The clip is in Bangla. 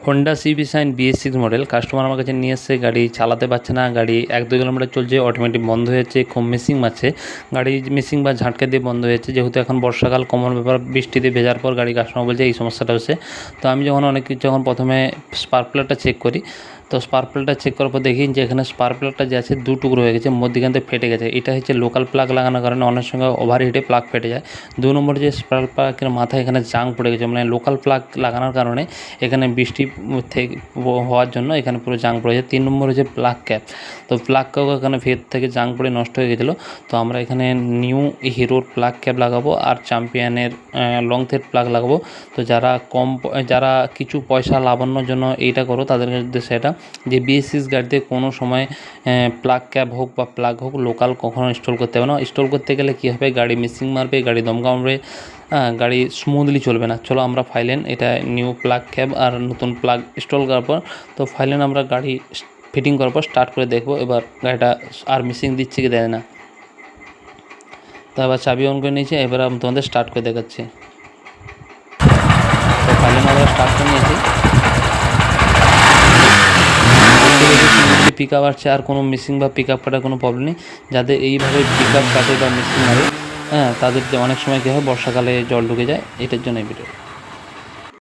Honda CB Shine BS6 model customer আমার কাছে নিয়ে এসছে। গাড়ি চালাতে পারছে না, গাড়ি 1-2 কিলোমিটার চলছে, অটোমেটিক বন্ধ হয়েছে, খুব মিসিং মারছে। গাড়ি মিসিং বা ঝাঁটকা দিয়ে বন্ধ হয়েছে, যেহেতু এখন বর্ষাকাল কমন ব্যাপার, বৃষ্টিতে ভেজার পর গাড়ি কাস্টমার বলছে এই সমস্যাটা হচ্ছে। তো আমি যখন প্রথমে স্পার্ক প্লাগটা চেক করি, তো স্পার্ক প্লাগটা চেক করার পর দেখি যে এখানে স্পার্ক প্লাগটা যে আছে 2 টুকরো হয়ে গেছে, মধ্যখান থেকে ফেটে গেছে। এটা হচ্ছে লোকাল প্লাগ লাগানোর কারণে অনেক সময় ওভারহিটে প্লাগ ফেটে যায়। 2 নম্বর যে স্পার্ক প্লাগের মাথায় এখানে জাং পড়ে গেছে, মানে লোকাল প্লাগ লাগানোর কারণে এখানে বৃষ্টি থেকে হওয়ার জন্য এখানে পুরো জাং পড়ে যায়। 3 নম্বর হচ্ছে প্লাগ ক্যাপ, তো প্লাগ ক্যাপ এখানে ভেতর থেকে জাং পড়ে নষ্ট হয়ে গেছিলো। তো আমরা এখানে নিউ হিরোর প্লাগ ক্যাপ লাগাবো আর চ্যাম্পিয়নের লং থ্রেড প্লাগ লাগাবো। তো যারা কিছু পয়সা লাভানোর জন্য এইটা করো, তাদের উদ্দেশ্যে এটা যে BS6 গাড়িতে কোনো সময় প্লাগ ক্যাপ হোক বা প্লাগ হোক লোকাল কখনো ইনস্টল করতে হবে না। ইনস্টল করতে গেলে কী হবে, গাড়ি মিসিং মারবে, গাড়ি দম কামড়বে, গাড়ি স্মুথলি চলবে না। চলো আমরা ফাইলেন এটা নিউ প্লাগ ক্যাপ আর নতুন প্লাগ ইনস্টল করার পর, তো ফাইলেন আমরা গাড়ি ফিটিং করার পর স্টার্ট করে দেখবো এবার গাড়িটা আর মিসিং দিচ্ছে কি দেয় না। তো এবার চাবি অন করে নিয়েছি, এবার আমি তোমাদের স্টার্ট করে দেখাচ্ছি। তো ফাইলেন আমরা স্টার্ট করে নিয়েছি, পিক আপ আসছে, আর কোনো মিসিং বা পিক আপ কাটার কোনো প্রবলেম নেই। যাদের এইভাবে পিক আপ কাটে বা মিসিং মারে, তাদের যে অনেক সময় কী হয় বর্ষাকালে জল ঢুকে যায়, এটার জন্য এই ভিডিও।